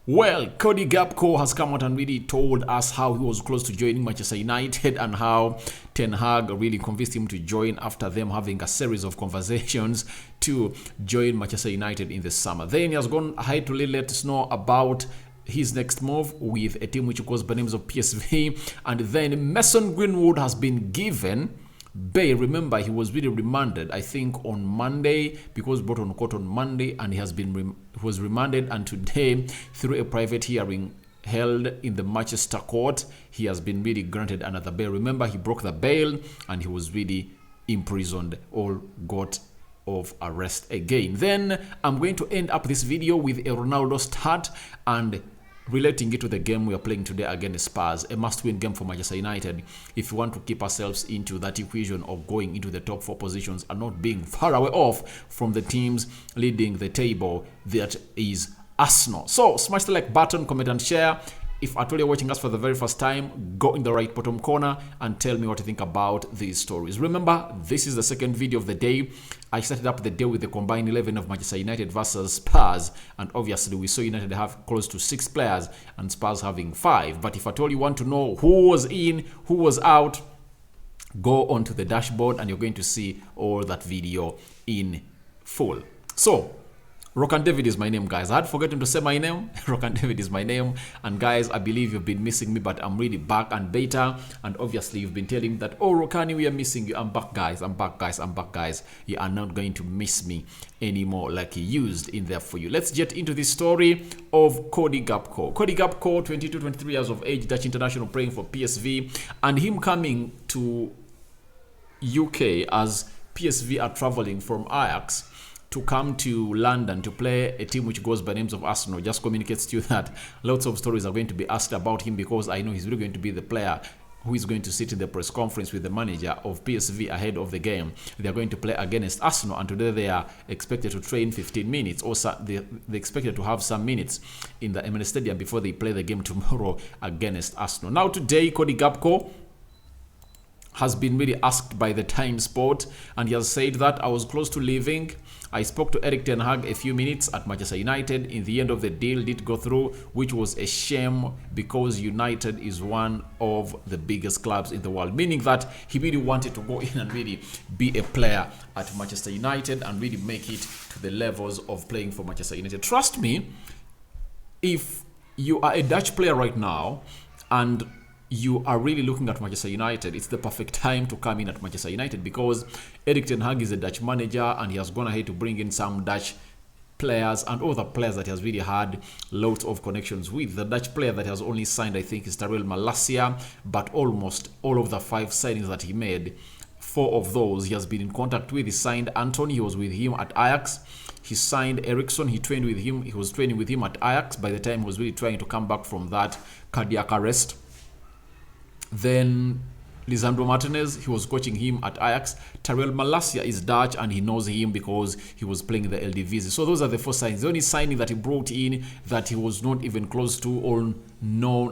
Well, Cody Gakpo has come out and really told us how he was close to joining Manchester United and how Ten Hag really convinced him to join after them having a series of conversations to join Manchester United in the summer. Then he has gone ahead to really let us know about his next move with a team which goes by the names of PSV. And then Manson Greenwood has been given bail. Remember, he was really remanded, I think, on Monday because brought on court on Monday, and he has been was remanded. And today, through a private hearing held in the Manchester court, he has been really granted another bail. Remember, he broke the bail and he was really imprisoned or got of arrest again. Then I'm going to end up this video with a Ronaldo stat and relating it to the game we are playing today against Spurs, a must-win game for Manchester United if we want to keep ourselves into that equation of going into the top 4 positions and not being far away off from the teams leading the table, that is Arsenal. So smash the like button, comment and share. If at all you're watching us for the very first time, go in the right bottom corner and tell me what you think about these stories. Remember, this is the second video of the day. I started up the day with the combined 11 of Manchester United versus Spurs, and obviously we saw United have close to 6 players and Spurs having 5. But if at all you want to know who was in, who was out, go onto the dashboard and you're going to see all that video in full. So Rokan David is my name, guys. I had forgotten to say my name. Rokan David is my name. And guys, I believe you've been missing me, but I'm really back and better. And obviously, you've been telling me that, oh, Rokani, we are missing you. I'm back, guys. I'm back, guys. I'm back, guys. You are not going to miss me anymore like he used in there for you. Let's get into the story of Cody Gakpo. Cody Gakpo, 22, 23 years of age, Dutch international, playing for PSV. And him coming to UK as PSV are traveling from Ajax to come to London to play a team which goes by names of Arsenal just communicates to you that lots of stories are going to be asked about him, because I know he's really going to be the player who is going to sit in the press conference with the manager of PSV ahead of the game. They are going to play against Arsenal, and today they are expected to train 15 minutes. Also, they're expected to have some minutes in the Emirates Stadium before they play the game tomorrow against Arsenal. Now today, Cody Gakpo has been really asked by the Time Sport, and he has said that I was close to leaving. I spoke to Erik Ten Hag a few minutes at Manchester United. In the end of the deal did go through, which was a shame because United is one of the biggest clubs in the world, meaning that he really wanted to go in and really be a player at Manchester United and really make it to the levels of playing for Manchester United. Trust me, if you are a Dutch player right now and you are really looking at Manchester United, it's the perfect time to come in at Manchester United, because Erik Ten Hag is a Dutch manager and he has gone ahead to bring in some Dutch players and other players that he has really had lots of connections with. The Dutch player that has only signed, I think, is Tyrell Malacia, but almost all of the 5 signings that he made, 4 of those he has been in contact with. He signed Anthony, he was with him at Ajax. He signed Eriksson, he trained with him, he was training with him at Ajax by the time he was really trying to come back from that cardiac arrest. Then Lisandro Martinez, he was coaching him at Ajax. Tyrell Malacia is Dutch and he knows him because he was playing in the Eredivisie. So those are the 4 signings. The only signing that he brought in that he was not even close to or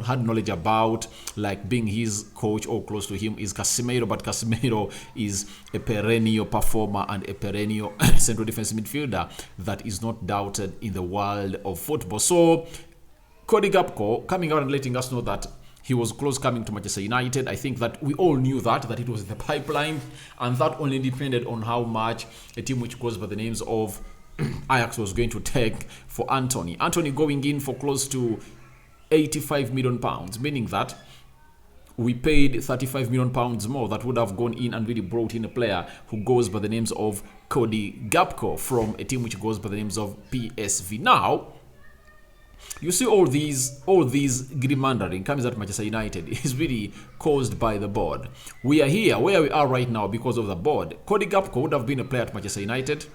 had knowledge about, like being his coach or close to him, is Casemiro. But Casemiro is a perennial performer and a perennial central defensive midfielder that is not doubted in the world of football. So Cody Gakpo coming out and letting us know that he was close coming to Manchester United. I think that we all knew that it was in the pipeline, and that only depended on how much a team which goes by the names of Ajax was going to take for Anthony. Anthony going in for close to 85 million pounds, meaning that we paid 35 million pounds more that would have gone in and really brought in a player who goes by the names of Cody Gakpo from a team which goes by the names of PSV. Now, you see all these gerrymandering comes at Manchester United is really caused by the board. We are here where we are right now because of the board. Cody Gakpo would have been a player at Manchester United.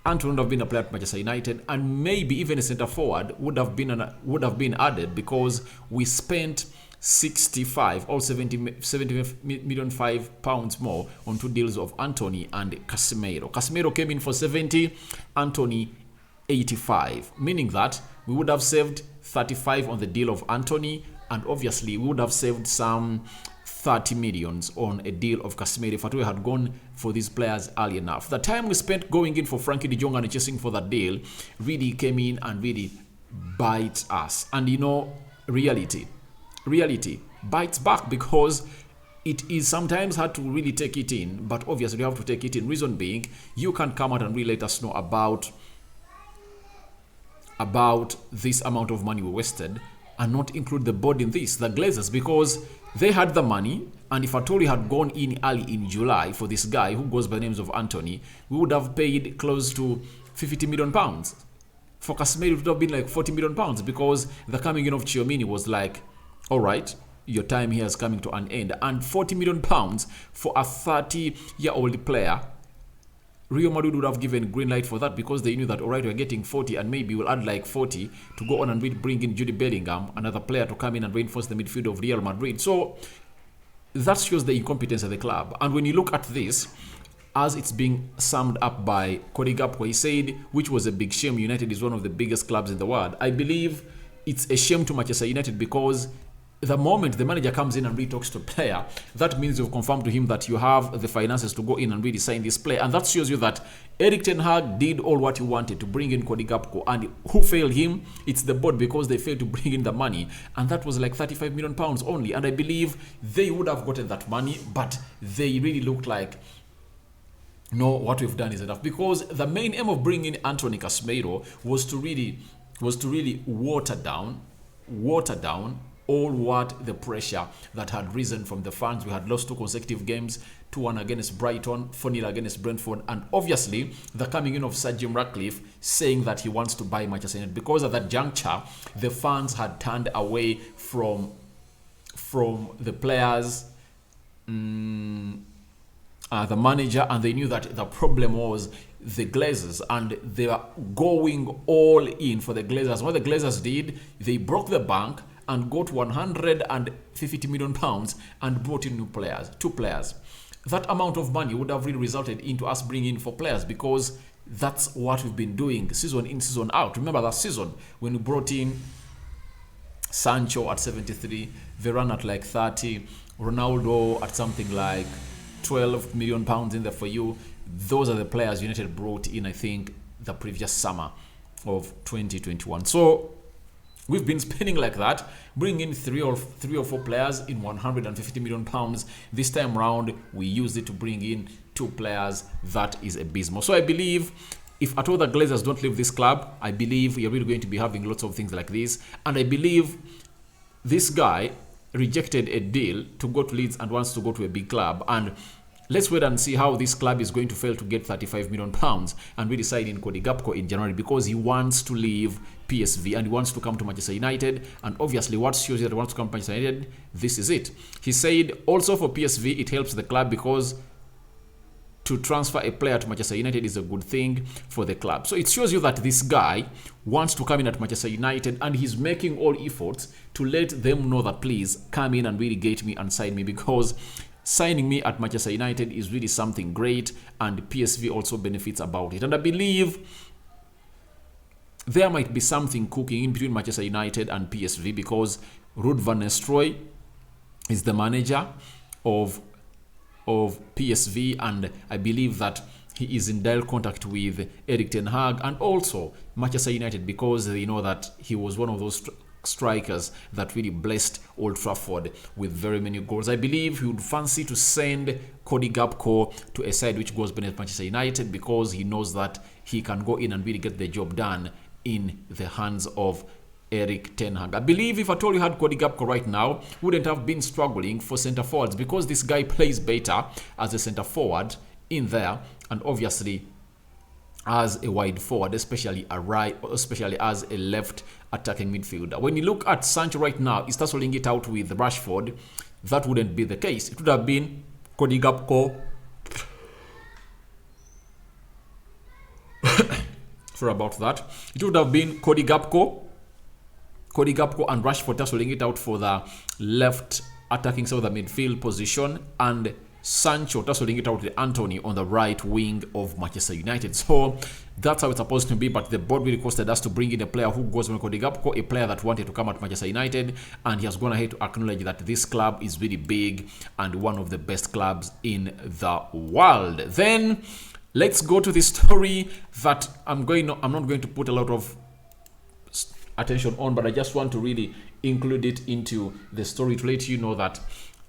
Anthony would have been a player at Manchester United, and maybe even a centre forward would have been added, because we spent 65 or 70 million £5 more on 2 deals of Anthony and Casemiro. Casemiro came in for 70, Anthony 85, meaning that we would have saved 35 on the deal of Anthony, and obviously we would have saved some 30 millions on a deal of Casemiro if we had gone for these players early enough. The time we spent going in for Frankie de Jong and chasing for that deal really came in and really bites us. And reality bites back, because it is sometimes hard to really take it in, but obviously you have to take it in. Reason being, you can come out and really let us know about this amount of money we wasted and not include the board in this, the Glazers, because they had the money. And if at all we had gone in early in July for this guy who goes by the names of Anthony, we would have paid close to £50 million. For Casemiro, it would have been like £40 million, because the coming in of Tchouaméni was like, all right, your time here is coming to an end. And £40 million for a 30-year-old player, Real Madrid would have given green light for that, because they knew that, all right, we're getting 40 and maybe we'll add like 40 to go on and bring in Jude Bellingham, another player to come in and reinforce the midfield of Real Madrid. So that shows the incompetence of the club. And when you look at this, as it's being summed up by Cody Gakpo, he said, which was a big shame, United is one of the biggest clubs in the world. I believe it's a shame to Manchester United, because the moment the manager comes in and really talks to a player, that means you've confirmed to him that you have the finances to go in and really sign this player. And that shows you that Erik ten Hag did all what he wanted to bring in Cody Gakpo. And who failed him? It's the board, because they failed to bring in the money. And that was like £35 million only. And I believe they would have gotten that money, but they really looked like, no, what we've done is enough. Because the main aim of bringing in Anthony Casemiro was to really water down all what the pressure that had risen from the fans. We had lost 2 consecutive games, 2-1 against Brighton, 4-0 against Brentford, and obviously the coming in of Sir Jim Ratcliffe saying that he wants to buy Manchester United. Because at that juncture, the fans had turned away from the players, the manager, and they knew that the problem was the Glazers, and they were going all in for the Glazers. What the Glazers did, they broke the bank and got £150 million and brought in 2 players. That amount of money would have really resulted into us bringing in 4 players, because that's what we've been doing season in, season out. Remember that season when we brought in Sancho at 73, Varane at like 30, Ronaldo at something like £12 million in there for you. Those are the players United brought in, I think, the previous summer of 2021. So we've been spending like that, bringing in three or four players in £150 million. This time round, we used it to bring in 2 players. That is abysmal. So I believe if at all the Glazers don't leave this club, I believe we are really going to be having lots of things like this. And I believe this guy rejected a deal to go to Leeds and wants to go to a big club. And let's wait and see how this club is going to fail to get £35 million and really sign in Cody Gakpo in January, because he wants to leave PSV and he wants to come to Manchester United. And obviously, what shows you that he wants to come to Manchester United? This is it. He said also for PSV, it helps the club, because to transfer a player to Manchester United is a good thing for the club. So it shows you that this guy wants to come in at Manchester United, and he's making all efforts to let them know that please come in and really get me and sign me, because signing me at Manchester United is really something great, and PSV also benefits about it. And I believe there might be something cooking in between Manchester United and PSV, because Ruud van Nistelrooy is the manager of PSV, and I believe that he is in direct contact with Erik ten Hag and also Manchester United, because they know that he was one of those strikers that really blessed Old Trafford with very many goals. I believe he would fancy to send Cody Gakpo to a side which goes beneath Manchester United, because he knows that he can go in and really get the job done in the hands of Erik ten Hag. I believe if I told you had Cody Gakpo right now, wouldn't have been struggling for centre forwards, because this guy plays better as a centre forward in there, and obviously as a wide forward, especially as a left attacking midfielder. When you look at Sancho right now, he starts rolling it out with Rashford. That wouldn't be the case. It would have been Cody Gakpo. Sorry about that. It would have been Cody Gakpo and Rashford just rolling it out for the left attacking side of the midfield position, and Sancho tussling it out with Anthony on the right wing of Manchester United. So that's how it's supposed to be, but the board really requested us to bring in a player who goes with Cody Gakpo, a player that wanted to come at Manchester United, and he has gone ahead to acknowledge that this club is really big and one of the best clubs in the world. Then let's go to the story that I'm not going to put a lot of attention on, but I just want to really include it into the story to let you know that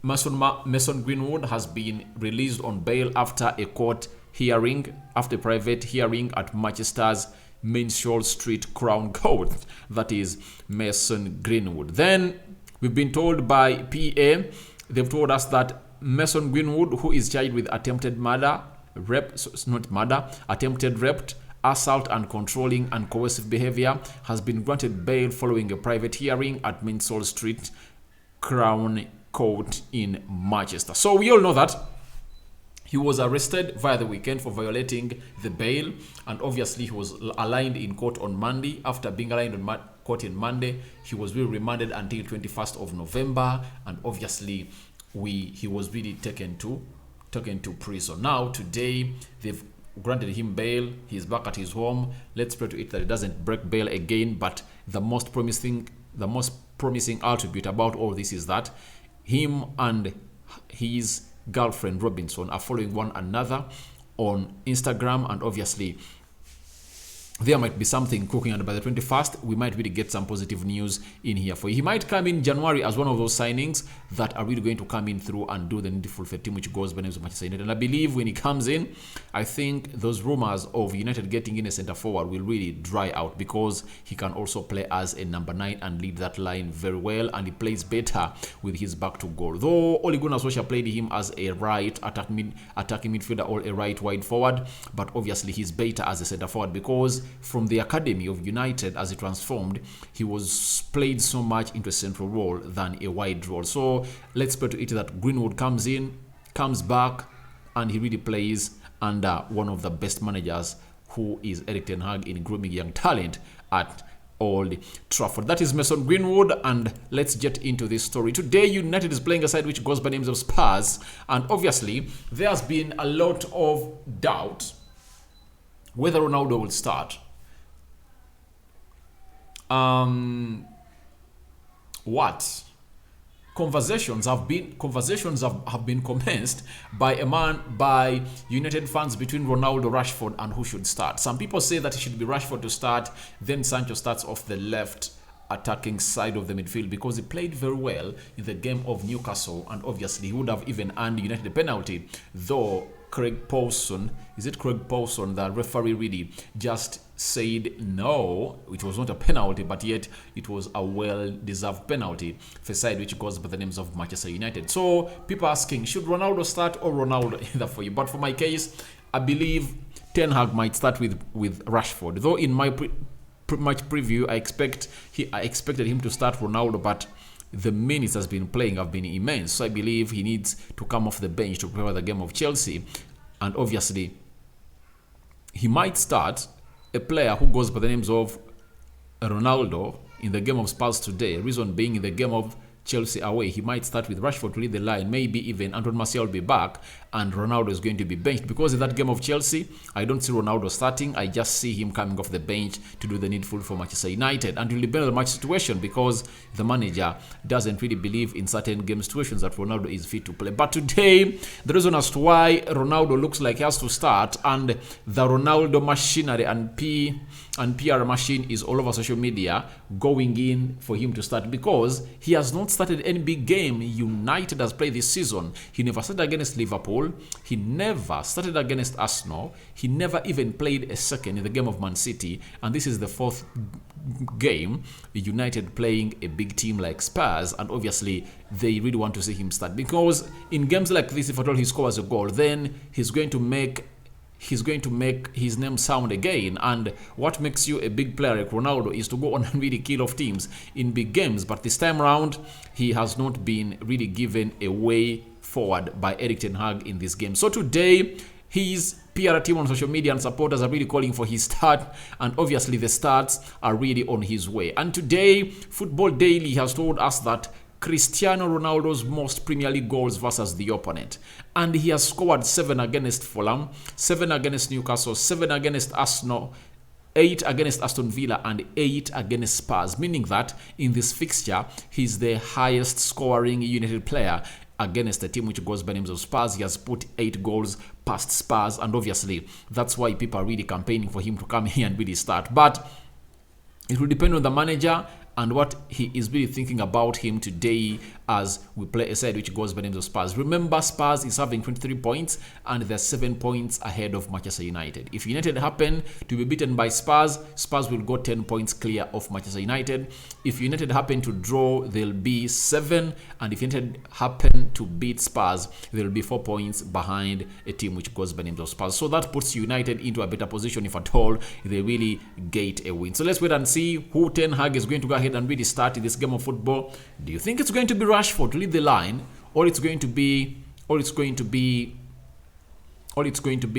Manson Greenwood has been released on bail after a court hearing, after a private hearing at Manchester's Mansell Street Crown Court. That is Manson Greenwood. Then we've been told by PA, they've told us that Manson Greenwood, who is charged with attempted attempted rape, assault and controlling and coercive behavior, has been granted bail following a private hearing at Mansell Street Crown Court in Manchester. So we all know that he was arrested via the weekend for violating the bail, and obviously he was aligned in court on Monday. After being aligned in court on Monday, he was really remanded until 21st of November, and obviously he was really taken to prison. Now today they've granted him bail. He's back at his home. Let's pray to it that he doesn't break bail again. But the most promising attribute about all this is that him and his girlfriend Robinson are following one another on Instagram, and obviously there might be something cooking, and by the 21st we might really get some positive news in here for you. He might come in January as one of those signings that are really going to come in through and do the needful for a team which goes by the names of Manchester United. And I believe when he comes in, I think those rumors of United getting in a centre forward will really dry out, because he can also play as a number 9 and lead that line very well, and he plays better with his back to goal. Though Ole Gunnar Solskjaer played him as a right attacking midfielder or a right wide forward, but obviously he's better as a centre forward, because from the academy of United as he transformed, he was played so much into a central role than a wide role. So let's pray to it that Greenwood comes in, comes back, and he really plays under one of the best managers, who is Erik ten Hag, in grooming young talent at Old Trafford. That is Manson Greenwood, and let's get into this story. Today United is playing a side which goes by the names of Spurs, and obviously there's been a lot of doubt whether Ronaldo will start. Conversations have been commenced by United fans between Ronaldo, Rashford, and who should start. Some people say that it should be Rashford to start, then Sancho starts off the left attacking side of the midfield, because he played very well in the game of Newcastle, and obviously he would have even earned United a penalty, though Craig Paulson, the referee, really just said no, it was not a penalty, but yet it was a well-deserved penalty for a side which goes by the names of Manchester United. So people asking, should Ronaldo start or Ronaldo either for you? But for my case, I believe Ten Hag might start with Rashford. Though in my match preview, I expected him to start Ronaldo, but the minutes has been playing have been immense. So I believe he needs to come off the bench to prepare the game of Chelsea. And obviously, he might start a player who goes by the names of Ronaldo in the game of Spurs today. Reason being, in the game of Chelsea away, he might start with Rashford to lead the line. Maybe even Antoine Martial will be back and Ronaldo is going to be benched, because in that game of Chelsea, I don't see Ronaldo starting. I just see him coming off the bench to do the needful for Manchester United. And it will depend on the match situation, because the manager doesn't really believe in certain game situations that Ronaldo is fit to play. But today, the reason as to why Ronaldo looks like he has to start, and the Ronaldo machinery and PR machine is all over social media going in for him to start, because he has not started any big game United has played this season. He never started against Liverpool. He never started against Arsenal. He never even played a second in the game of Man City. And this is the fourth game United playing a big team like Spurs. And obviously, they really want to see him start, because in games like this, if at all he scores a goal, then he's going to make his name sound again. And what makes you a big player like Ronaldo is to go on and really kill off teams in big games. But this time around, he has not been really given a way forward by Erik ten Hag in this game. So today, his PR team on social media and supporters are really calling for his start, and obviously the starts are really on his way. And today, Football Daily has told us that Cristiano Ronaldo's most Premier League goals versus the opponent. And he has scored 7 against Fulham, 7 against Newcastle, 7 against Arsenal, 8 against Aston Villa, and 8 against Spurs. Meaning that in this fixture, he's the highest scoring United player against a team which goes by names of Spurs. He has put 8 goals past Spurs, and obviously that's why people are really campaigning for him to come here and really start. But It will depend on the manager and what he is really thinking about him today as we play a side which goes by the name of Spurs. Remember, Spurs is having 23 points and they're 7 points ahead of Manchester United. If United happen to be beaten by Spurs, Spurs will go 10 points clear of Manchester United. If United happen to draw, they'll be 7, and if United happen to beat Spurs, they'll be 4 points behind a team which goes by the name of Spurs. So that puts United into a better position if at all they really get a win. So let's wait and see who Ten Hag is going to go ahead and really start this game of football. Do you think it's going to be Rashford to lead the line, or it's going to be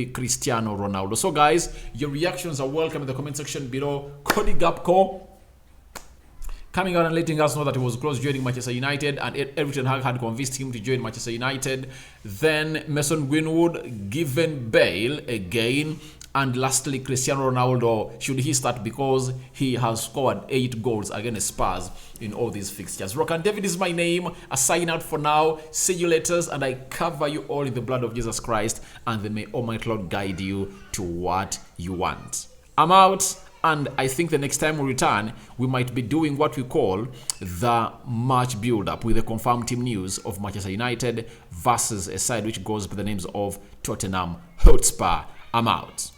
Cristiano Ronaldo? So guys, your reactions are welcome in the comment section below. Cody Gakpo coming out and letting us know that he was close joining Manchester United, and Erik ten Hag had convinced him to join Manchester United. Then Manson Greenwood given bail again. And lastly, Cristiano Ronaldo, should he start because he has scored 8 goals against Spurs in all these fixtures. Rock and David is my name. I sign out for now. See you later, and I cover you all in the blood of Jesus Christ, and then may Almighty Lord guide you to what you want. I'm out, and I think the next time we return, we might be doing what we call the match build-up with the confirmed team news of Manchester United versus a side which goes by the names of Tottenham Hotspur. I'm out.